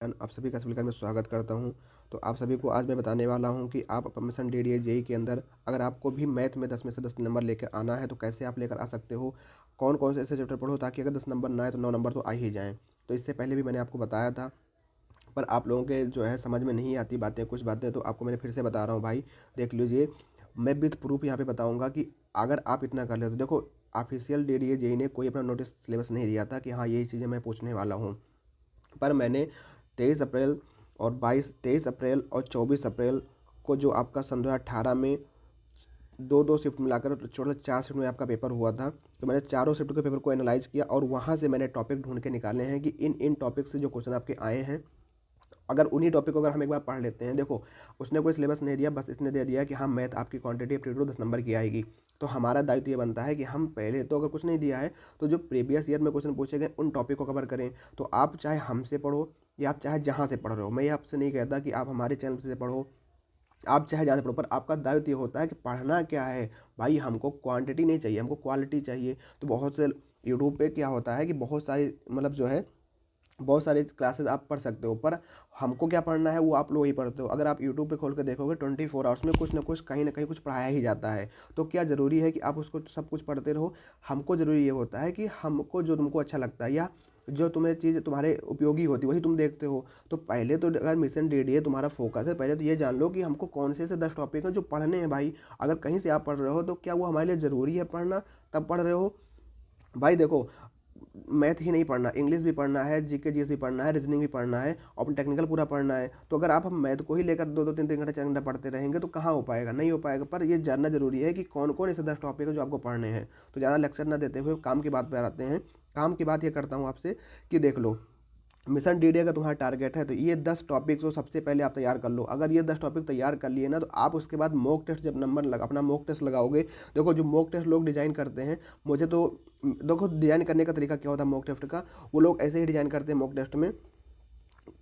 आप सभी का सभी में स्वागत करता हूं। तो आप सभी को आज मैं बताने वाला हूं कि आप मिशन डीडीए जेई के अंदर अगर आपको भी मैथ में 10 में से 10 नंबर लेकर आना है तो कैसे आप लेकर आ सकते हो। कौन कौन से ऐसे चैप्टर पढ़ो ताकि अगर 10 नंबर ना आए तो 9 नंबर तो आ ही जाएं। तो इससे पहले भी मैंने आपको बताया था, पर आप लोगों के जो है समझ में नहीं आती बातें, कुछ बातें तो आपको मैंने फिर से बता रहा हूँ भाई। देख लीजिए, मैं विथ प्रूफ यहाँ पे बताऊँगा कि अगर आप इतना कर ले तो देखो, ऑफिशियल डीडीए जेई ने कोई अपना नोटिस सिलेबस नहीं दिया था कि हाँ यही चीज़ें मैं पूछने वाला हूँ। पर मैंने 23 अप्रैल और 23 अप्रैल और 24 अप्रैल को जो आपका सन 2018 में दो दो शिफ्ट मिलाकर टोटल 4 शिफ्ट में आपका पेपर हुआ था। तो मैंने चारों शिफ्ट के पेपर को एनालाइज किया और वहाँ से मैंने टॉपिक ढूंढ के निकाले हैं कि इन इन टॉपिक से जो क्वेश्चन आपके आए हैं, अगर उन्हीं टॉपिक को अगर हम एक बार पढ़ लेते हैं। देखो, उसने कोई सिलेबस नहीं दिया, बस इसने दे दिया कि हाँ मैथ आपकी क्वांटिटी एप्टीट्यूड 10 नंबर की आएगी। तो हमारा दायित्व ये बनता है कि हम पहले तो अगर कुछ नहीं दिया है तो जो प्रीवियस ईयर में क्वेश्चन पूछे गए उन टॉपिक को कवर करें। तो आप चाहे हमसे पढ़ो या आप चाहे जहाँ से पढ़ रहे हो, मैं ये आपसे नहीं कहता कि आप हमारे चैनल से पढ़ो, आप चाहे जहाँ से पढ़ो, पर आपका दायित्व ये होता है कि पढ़ना क्या है भाई। हमको क्वांटिटी नहीं चाहिए, हमको क्वालिटी चाहिए। तो बहुत से यूट्यूब पे क्या होता है कि बहुत सारी मतलब जो है बहुत सारे क्लासेस आप पढ़ सकते हो, पर हमको क्या पढ़ना है वो आप लोग ही पढ़ते हो। अगर आप यूट्यूब पे खोल कर देखोगे 24 आवर्स में कुछ ना कुछ कहीं ना कहीं कुछ पढ़ाया ही जाता है। तो क्या ज़रूरी है कि आप उसको सब कुछ पढ़ते रहो। हमको ज़रूरी ये होता है कि हमको जो तुमको अच्छा लगता है या जो तुम्हें चीज़ तुम्हारे उपयोगी होती है वही तुम देखते हो। तो पहले तो अगर मिशन डीडीए तुम्हारा फोकस है, पहले तो ये जान लो कि हमको कौन से 10 टॉपिक हैं जो पढ़ने हैं भाई। अगर कहीं से आप पढ़ रहे हो तो क्या वो हमारे लिए ज़रूरी है पढ़ना, तब पढ़ रहे हो भाई। देखो, मैथ ही नहीं पढ़ना, इंग्लिश भी पढ़ना है, जीके जीएस भी पढ़ना है, रीजनिंग भी पढ़ना है और टेक्निकल पूरा पढ़ना है। तो अगर आप हम मैथ को ही लेकर दो दो तीन तीन घंटे 4 घंटे पढ़ते रहेंगे तो कहाँ हो पाएगा, नहीं हो पाएगा। पर ये जानना जरूरी है कि कौन कौन ऐसे 10 टॉपिक है जो आपको पढ़ने हैं। तो ज़्यादा लेक्चर ना देते हुए काम की बात पर आते हैं। काम की बात ये करता हूँ आपसे कि देख लो, मिशन डीडीए का तुम्हारा टारगेट है तो ये 10 टॉपिक्स को सबसे पहले आप तैयार कर लो। अगर ये 10 टॉपिक तैयार कर लिए ना तो आप उसके बाद मॉक टेस्ट जब नंबर लगा अपना मॉक टेस्ट लगाओगे। देखो, जो मॉक टेस्ट लोग डिजाइन करते हैं, मुझे तो देखो डिजाइन करने का तरीका क्या होता है मॉक टेस्ट का, वो लोग ऐसे ही डिजाइन करते हैं मॉक टेस्ट में।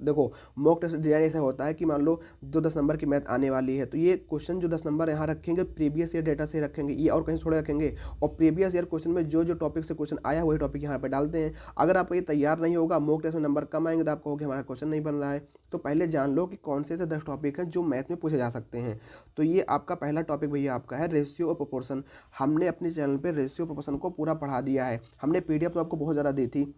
देखो, मॉक टेस्ट डिजाइन ऐसा होता है कि मान लो जो 10 नंबर की मैथ आने वाली है तो ये क्वेश्चन जो 10 नंबर यहाँ रखेंगे प्रीवियस ईयर डेटा से रखेंगे, ये और कहीं थोड़े रखेंगे। और प्रीवियस ईयर क्वेश्चन में जो जो टॉपिक से क्वेश्चन आया वही टॉपिक यहाँ पे डालते हैं। अगर आपको ये तैयार नहीं होगा, मॉक टेस्ट में नंबर कम आएंगे तो आप कहोगे हमारा क्वेश्चन नहीं बन रहा है। तो पहले जान लो कि कौन से 10 टॉपिक हैं जो मैथ में पूछे जा सकते हैं। तो ये आपका पहला टॉपिक भैया आपका है रेशियो और प्रोपोर्शन। हमने अपने चैनल पर रेशियो प्रोपोर्शन को पूरा पढ़ा दिया है। हमने पीडीएफ तो आपको बहुत ज़्यादा दी थी,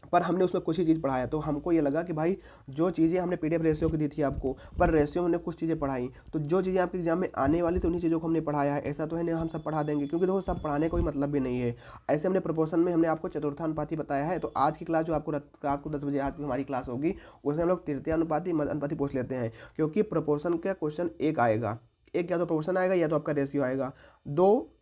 पर हमने उसमें कुछ ही चीज़ पढ़ाया। तो हमको ये लगा कि भाई जो चीज़ें हमने पीडीएफ रेशियो की दी थी आपको, पर रेशियो में हमने कुछ चीज़ें पढ़ाई, तो जो चीज़ें आपके एग्जाम में आने वाली तो उन्हीं चीज़ों को हमने पढ़ाया है। ऐसा तो है नहीं हम सब पढ़ा देंगे, क्योंकि देखो सब पढ़ाने का कोई मतलब भी नहीं है। ऐसे हमने प्रोपोर्शन में हमने आपको चतुर्थानुपाती बताया है। तो आज की क्लास जो आपको रात को 10 बजे आज की हमारी क्लास होगी, उसमें हम लोग तृतीयानुपाती मध्य अनुपाती पूछ लेते हैं। क्योंकि प्रोपोर्शन का क्वेश्चन एक आएगा, एक या तो प्रोपोर्शन आएगा या तो आपका रेशियो आएगा। दो,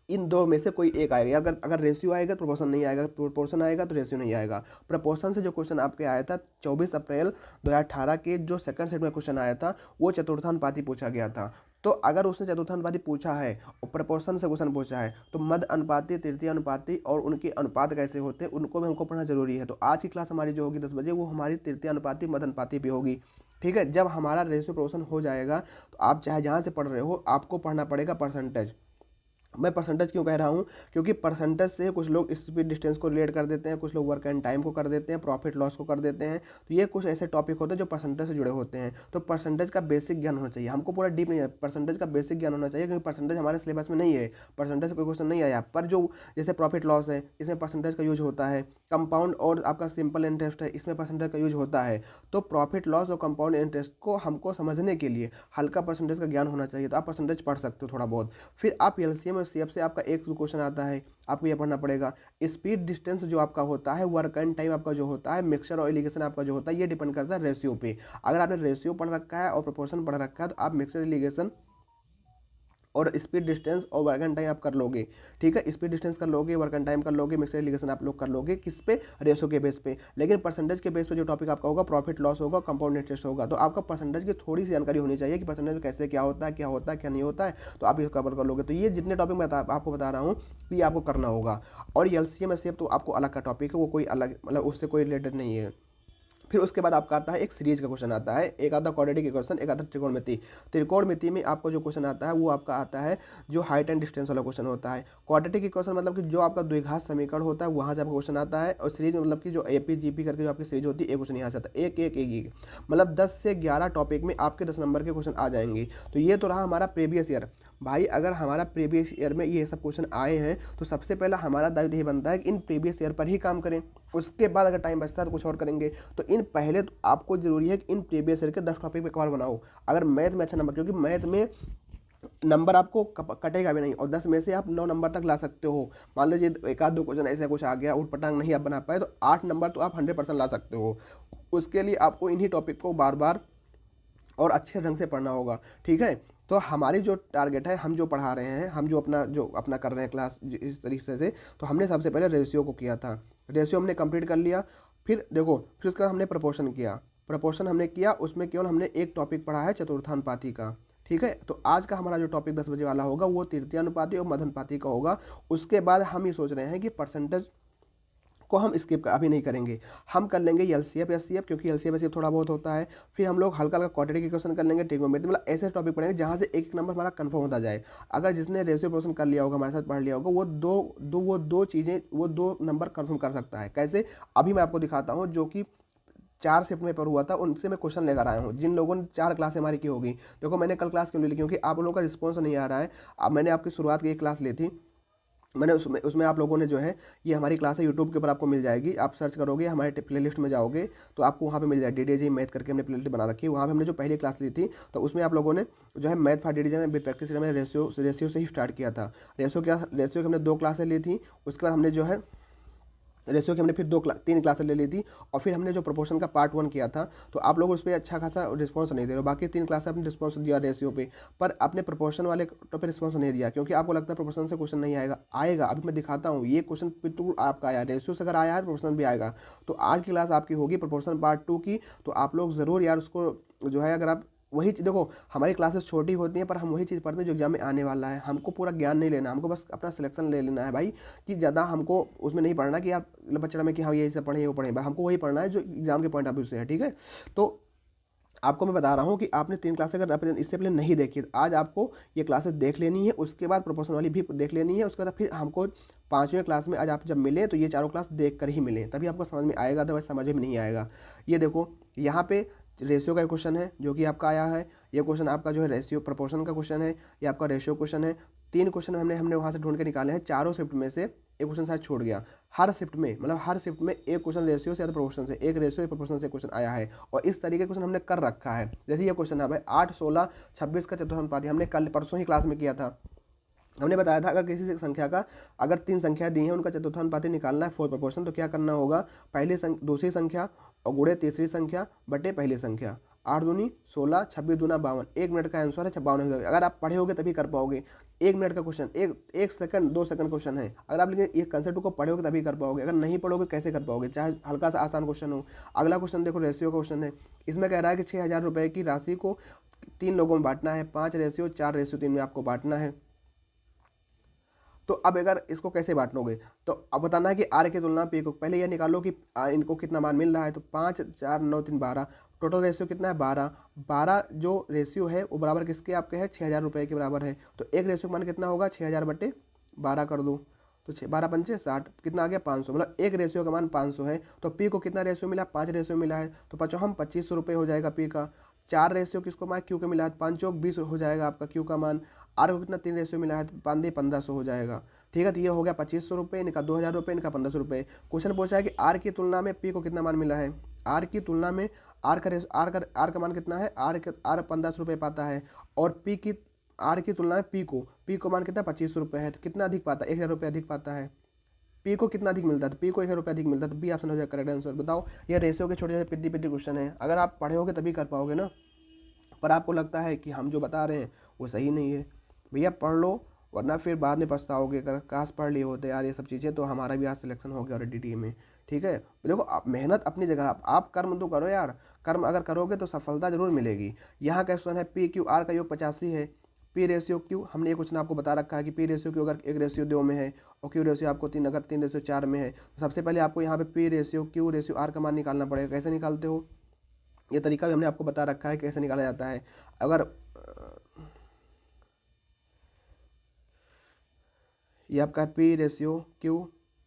इन दो में से कोई एक आएगा। या अगर अगर रेशियो आएगा तो प्रोपोर्शन नहीं आएगा, प्रोपोर्शन आएगा तो रेशियो नहीं आएगा। प्रोपोर्शन से जो क्वेश्चन आपके आया था 24 अप्रैल 2018 के जो सेकंड सेट में क्वेश्चन आया था वो चतुर्थानुपाती पूछा गया था। तो अगर उसने चतुर्थानुपाती पूछा है और प्रोपोर्शन से क्वेश्चन पूछा है तो मध्य अनुपाती, तृतीय अनुपाती और उनके अनुपात कैसे होते हैं उनको भी हमको पढ़ना जरूरी है। तो आज की क्लास हमारी जो होगी 10 बजे, वो हमारी तृतीय अनुपाती मध्य अनुपाती भी होगी। ठीक है, जब हमारा रेशियो प्रोपोर्शन हो जाएगा तो आप चाहे जहाँ से पढ़ रहे हो आपको पढ़ना पड़ेगा परसेंटेज। मैं परसेंटेज क्यों कह रहा हूँ, क्योंकि परसेंटेज से कुछ लोग स्पीड डिस्टेंस को रिलेट कर देते हैं, कुछ लोग वर्क एंड टाइम को कर देते हैं, प्रॉफिट लॉस को कर देते हैं। तो ये कुछ ऐसे टॉपिक होते हैं जो परसेंटेज से जुड़े होते हैं। तो परसेंटेज का बेसिक ज्ञान होना चाहिए, हमको पूरा डीप नहीं है, परसेंटेज का बेसिक ज्ञान होना चाहिए। क्योंकि परसेंटेज हमारे सिलेबस में नहीं है, परसेंटेज से कोई क्वेश्चन नहीं आया। पर जो जैसे प्रॉफिट लॉस है इसमें परसेंटेज का यूज होता है, कंपाउंड और आपका सिंपल इंटरेस्ट है इसमें परसेंटेज का यूज होता है। तो प्रॉफिट लॉस और कंपाउंड इंटरेस्ट को हमको समझने के लिए हल्का परसेंटेज का ज्ञान होना चाहिए। तो आप परसेंटेज पढ़ सकते हो थोड़ा बहुत। फिर आप एलसीएम और सीएफ से आपका एक क्वेश्चन आता है, आपको ये पढ़ना पड़ेगा। स्पीड डिस्टेंस जो आपका होता है, वर्क एंड टाइम आपका जो होता है, मिक्सचर और एलिगेशन आपका जो होता है, ये डिपेंड करता है रेशियो पे। अगर आपने रेशियो पढ़ रखा है और प्रोपोर्शन पढ़ रखा है तो आप मिक्सचर एलिगेशन और स्पीड डिस्टेंस और वर्क एंड टाइम आप कर लोगे। ठीक है, स्पीड डिस्टेंस कर लोगे, वर्क एंड टाइम कर लोगे, मिक्सर एलिगेशन आप लोग कर लोगे। किस पे? रेशो के बेस पे। लेकिन परसेंटेज के बेस पे जो टॉपिक आपका होगा प्रॉफिट लॉस होगा, कंपाउंड इंटरेस्ट होगा। तो आपका परसेंटेज की थोड़ी सी जानकारी होनी चाहिए कि परसेंटेज में कैसे क्या होता है, क्या होता है, क्या नहीं होता है। तो आप इसको कवर कर लोगे। तो ये जितने टॉपिक मैं आपको बता रहा हूँ ये आपको करना होगा। और एलसीएम एससीएफ तो आपको अलग का टॉपिक है, वो कोई अलग मतलब उससे कोई रिलेटेड नहीं है। फिर उसके बाद आपका आता है एक सीरीज का क्वेश्चन आता है, एक आता है क्वाड्रेटिक इक्वेशन, एक आता है त्रिकोणमिति। त्रिकोणमिति में आपको जो क्वेश्चन आता है वो आपका आता है जो हाइट एंड डिस्टेंस वाला क्वेश्चन होता है। क्वाड्रेटिक इक्वेशन मतलब कि जो आपका द्विघात समीकरण होता है वहाँ से आपका क्वेश्चन आता है, और सीरीज मतलब कि जो एपी जीपी करके जो आपकी सीरीज होती है एक क्वेश्चन यहाँ से आता है, एक मतलब 10 से 11 टॉपिक में आपके 10 नंबर के क्वेश्चन आ जाएंगे। तो ये तो रहा हमारा प्रीवियस ईयर। भाई अगर हमारा प्रीवियस ईयर में ये सब क्वेश्चन आए हैं तो सबसे पहला हमारा दायित्व यही बनता है कि इन प्रीवियस ईयर पर ही काम करें, उसके बाद अगर टाइम बचता है तो कुछ और करेंगे। तो इन पहले तो आपको जरूरी है कि इन प्रीवियस ईयर के 10 टॉपिक पे कवर बनाओ। अगर मैथ में अच्छा नंबर, क्योंकि मैथ में नंबर आपको कटेगा भी नहीं, और 10 में से आप 9 नंबर तक ला सकते हो। मान लीजिए एक आध दो क्वेश्चन ऐसा कुछ आ गया, उठ पटांग नहीं आप बना पाए, तो 8 नंबर तो आप 100% ला सकते हो। उसके लिए आपको इन्हीं टॉपिक को बार बार और अच्छे ढंग से पढ़ना होगा, ठीक है। तो हमारी जो टारगेट है, हम जो पढ़ा रहे हैं, हम जो अपना कर रहे हैं क्लास इस तरीके से, तो हमने सबसे पहले रेशियो को किया था, रेशियो हमने कंप्लीट कर लिया। फिर देखो, फिर उसका हमने प्रपोर्शन किया, प्रपोर्शन हमने किया, उसमें केवल हमने एक टॉपिक पढ़ा है चतुर्थानुपाती का, ठीक है। तो आज का हमारा जो टॉपिक 10 बजे वाला होगा वो तृतीयानुपाती और मध्यानुपाती का होगा। उसके बाद हम ये सोच रहे हैं कि परसेंटेज को हम स्किप अभी नहीं करेंगे, हम कर लेंगे एलसीएफ एससीएफ, क्योंकि एलसीएफ एससीएफ थोड़ा बहुत होता है। फिर हम लोग हल्का हल्का क्वाड्रेटिक इक्वेशन कर लेंगे, ट्रिग्नोमेट्री, मतलब ऐसे टॉपिक पढ़ेंगे जहाँ से एक नंबर हमारा कंफर्म होता जाए। अगर जिसने रेशियो प्रोपोर्शन कर लिया होगा, हमारे साथ पढ़ लिया होगा, वो दो चीज़ें, वो 2 नंबर कंफर्म कर सकता है। कैसे, अभी मैं आपको दिखाता हूँ, जो कि 4 शिफ्ट में पर हुआ था, उनसे मैं क्वेश्चन लेकर आया हूँ, जिन लोगों ने 4 क्लास हमारी की होगी। देखो मैंने कल क्लास क्यों ली, क्योंकि आप लोगों का रिस्पॉन्स नहीं आ रहा है। अब मैंने आपकी शुरुआत की एक क्लास ली थी, मैंने उसमें आप लोगों ने जो है, ये हमारी क्लास है, यूट्यूब के ऊपर आपको मिल जाएगी, आप सर्च करोगे हमारे प्ले लिस्ट में जाओगे तो आपको वहाँ पे मिल जाएगी, DDJ मैथ करके हमने प्ले लिस्ट बना रखी है। वहाँ पे हमने जो पहली क्लास ली थी तो उसमें आप लोगों ने जो है मैथ फॉर DDJ में प्रैक्टिस हमने रेशियो से ही स्टार्ट किया था। रेशियो की हमने 2 क्लासें ली थी। उसके बाद हमने जो है रेशियो की हमने फिर 3 क्लासें ले ली थी, और फिर हमने जो प्रोपोर्शन का पार्ट 1 किया था। तो आप लोग उस पर अच्छा खासा रिस्पॉन्स नहीं दे रहे हो। बाकी 3 क्लासें आपने रिस्पॉन्स दिया रेशियो पे, पर अपने प्रोपोर्शन वाले पे रिस्पॉन्स नहीं दिया, क्योंकि आपको लगता है प्रोपोर्शन से क्वेश्चन नहीं आएगा। आएगा, अभी मैं दिखाता हूँ। ये क्वेश्चन बिल्कुल आपका आया, रेशियो से अगर आया है तो प्रोपोर्शन भी आएगा। तो आज की क्लास आपकी होगी प्रोपोर्शन पार्ट 2 की। तो आप लोग ज़रूर यार उसको जो है, अगर आप वही देखो, हमारी क्लासेस छोटी होती हैं पर हम वही चीज़ पढ़ते हैं जो एग्जाम में आने वाला है। हमको पूरा ज्ञान नहीं लेना, हमको बस अपना सिलेक्शन ले लेना है भाई, कि ज़्यादा हमको उसमें नहीं पढ़ना कि यार बच्चा में कि हाँ ये सब पढ़ें वो पढ़ें, हमको वही पढ़ना है जो एग्जाम के पॉइंट ऑफ व्यू से है, ठीक है। तो आपको मैं बता रहा हूँ कि आपने 3 क्लासेस अगर आपने इससे पहले नहीं देखी तो आज आपको ये क्लासेस देख लेनी है, उसके बाद प्रोपोर्शन वाली भी देख लेनी है। उसके बाद फिर हमको 5वें क्लास में आज आप जब मिले तो ये चारों क्लास देख कर ही मिले, तभी आपको समझ में आएगा, अदरवाइज समझ में नहीं आएगा। ये देखो यहाँ पे रेशियो का क्वेश्चन है जो कि आपका आया है। ये क्वेश्चन आपका जो है रेशियो प्रोपोर्शन का क्वेश्चन है, ये आपका रेशियो क्वेश्चन है। 3 क्वेश्चन हमने वहाँ से ढूंढ के निकाले हैं। चारों शिफ्ट में से एक क्वेश्चन शायद छूट गया। हर शिफ्ट में, मतलब हर शिफ्ट में एक क्वेश्चन रेशियो से या प्रोपोर्शन से, एक रेशियो या प्रोपोर्शन से क्वेश्चन आया है, और इस तरीके का क्वेश्चन हमने कर रखा है। जैसे ये क्वेश्चन है भाई 8, 16, 26 का चतुर्थानुपाती, हमने कल परसों ही क्लास में किया था। हमने बताया था अगर किसी संख्या का, अगर 3 संख्या दी है उनका चतुर्थानुपाती निकालना है 4 प्रोपोर्शन, तो क्या करना होगा, दूसरी संख्या और गुणे तीसरी संख्या बटे पहली संख्या। 8 दूनी 16, 26 दूना 52, 1 मिनट का आंसर है 52। अगर आप पढ़े होगे तभी कर पाओगे। 1 मिनट का क्वेश्चन, एक सेकंड 2 सेकंड क्वेश्चन है। अगर आप लेकिन ये कंसेप्ट को पढ़ोगे तभी कर पाओगे, अगर नहीं पढ़ोगे कैसे कर पाओगे, चाहे हल्का सा आसान क्वेश्चन हो। अगला क्वेश्चन देखो, रेशियो का क्वेश्चन है। इसमें कह रहा है कि 6000 रुपये की राशि को 3 लोगों में बांटना है, 5:4:3 में आपको बांटना है। तो अब अगर इसको कैसे बांटोगे, तो अब बताना है कि आर की तुलना पी को, पहले ये निकालो कि इनको कितना मान मिल रहा है। तो 5, 4, 9, 3, 12, टोटल रेशियो कितना है 12। 12 जो रेशियो है वो बराबर किसके आपके है, 6000 रुपये के बराबर है। तो एक रेशियो का मान कितना होगा, 6000 बटे 12 कर दो, तो 12 पंचे 60, कितना आ गया 500, मतलब एक रेशियो का मान 500 है। तो पी को कितना रेशियो मिला, 5 रेशियो मिला है, तो 2500 रुपये हो जाएगा पी का। 4 रेशियो किसको मान, क्यू का मिला है, 5 चौक 20 हो जाएगा आपका क्यू का मान। आर को कितना 3 रेशियो मिला है, तो 5 1500 हो जाएगा, ठीक है। तो ये हो गया 2500 रुपये, इनका 2000 रुपये, इनका 1500 रुपये। क्वेश्चन पूछा है कि आर की तुलना में पी को कितना मान मिला है। आर की तुलना में आर का मान कितना है, आर 1500 रुपये पाता है, और पी की आर की तुलना में पी को मान कितना 2500 रुपये है। तो कितना अधिक पाता है, 1000 रुपये अधिक पाता है। पी को कितना अधिक मिलता है, तो पी को 1000 रुपये अधिक मिलता है। तो बी ऑप्शन हो जाएगा करेक्ट आंसर। बताओ, ये रेशियो के छोटे छोटे पिट्टी पिट्टी क्वेश्चन है, अगर आप पढ़े होगे तभी कर पाओगे ना। पर आपको लगता है कि हम जो बता रहे हैं वो सही नहीं है, भैया पढ़ लो, वरना फिर बाद में पछताओगे। अगर काश पढ़ लिए होते यार ये सब चीज़ें, तो हमारा भी आज सिलेक्शन हो गया ऑलरेडी डी में, ठीक है। देखो आप मेहनत अपनी जगह, आप कर्म तो करो यार, कर्म अगर करोगे तो सफलता जरूर मिलेगी। यहाँ का क्वेश्चन है पी क्यू आर का योग 85 है, पी रेशियो क्यू, हमने ये क्वेश्चन आपको बता रखा है कि पी रेशियो क्यू अगर 1:2 में है और क्यू रेशियो आपको 3 अगर 3:4 में है, तो सबसे पहले आपको यहाँ पे P ratio Q ratio R का मान निकालना पड़ेगा। कैसे निकालते हो, ये तरीका भी हमने आपको बता रखा है कैसे निकाला जाता है। अगर ये आपका पी रेशियो क्यू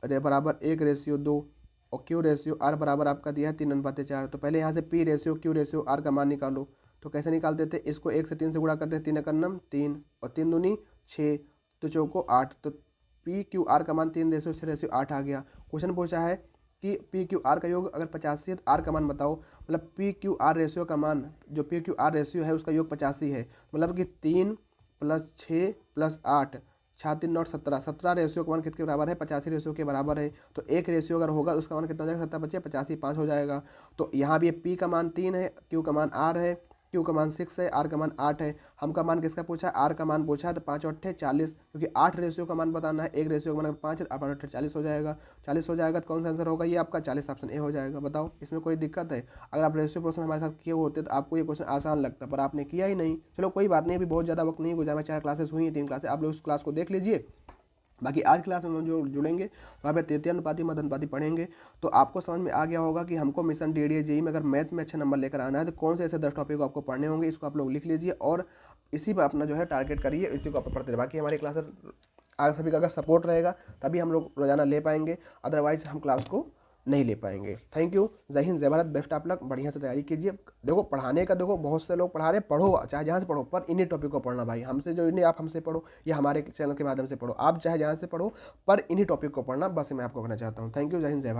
बराबर 1:2 और क्यू रेशियो आर बराबर आपका दिया है 3:4। तो पहले यहाँ से P ratio Q ratio R का मान निकालो। तो कैसे निकालते थे, इसको 1 से 3 से गुणा करते हैं, 3 एकम 3 और 3 दूनी 6, तो चौको 8। तो पी क्यू आर का मान 3:6:8 आ गया। क्वेश्चन पूछा है कि पी क्यू आर का योग अगर 85 है तो आर का मान बताओ। मतलब पी क्यू आर रेशियो का मान, जो पी क्यू आर रेशियो है उसका योग 85 है, मतलब कि 3 + 6 + 8 36 9 17, 17 रेशियो का मान किसके बराबर है, 85 रेशियो के बराबर है। तो एक रेशियो अगर होगा उसका मान कितना हो जाएगा, 17 बच्चे 85 5 हो जाएगा। तो यहाँ भी पी का मान 3 है, क्यू का मान आर है, क्यू का मान 6 है, आर का मान 8 है। हम का मान किसका पूछा है, आर का मान पूछा है, तो 5 और 8 40, क्योंकि 8 रेशियो का मान बताना है, एक रेशियो का मान 5 है, 8 और 8 40 हो जाएगा। 40 हो जाएगा तो कौन सा आंसर होगा, ये आपका 40 ऑप्शन ए हो जाएगा। बताओ इसमें कोई दिक्कत है। अगर आप रेशियो क्वेश्चन हमारे साथ किए होते तो आपको ये क्वेश्चन आसान लगता, पर आपने किया ही नहीं। चलो कोई बात नहीं, अभी बहुत ज़्यादा वक्त नहीं गुजारा, 4 क्लासेस हुई हैं, 3 क्लासेस, आप लोग उस क्लास को देख लीजिए। बाकी आज क्लास में हम जो जुड़ेंगे तो आप तृतीय अनुपाती मध्य अनुपाती पढ़ेंगे, तो आपको समझ में आ गया होगा कि हमको मिशन डीडीए जेई में अगर मैथ में अच्छे नंबर लेकर आना है तो कौन से ऐसे 10 टॉपिक आपको पढ़ने होंगे। इसको आप लोग लिख लीजिए और इसी पर अपना जो है टारगेट करिए, इसी को आप पढ़ते रहे। बाकी हमारी क्लासेस आप सभी का अगर सपोर्ट रहेगा तभी हम लोग रोजाना ले पाएंगे, अदरवाइज हम क्लास को नहीं ले पाएंगे। थैंक यू, जय हिंद जय भारत, बेस्ट ऑफ लक, बढ़िया से तैयारी कीजिए। देखो पढ़ाने का, देखो बहुत से लोग पढ़ा रहे, पढ़ो चाहे जहाँ से पढ़ो, पर इन्हीं टॉपिक को पढ़ना भाई, हमसे जो इन्हें आप हमसे पढ़ो या हमारे चैनल के माध्यम से पढ़ो, आप चाहे जहाँ से पढ़ो पर इन्हीं टॉपिक को पढ़ना, बस मैं आपको कहना चाहता हूँ। थैंक यू, जय हिंद जय भारत।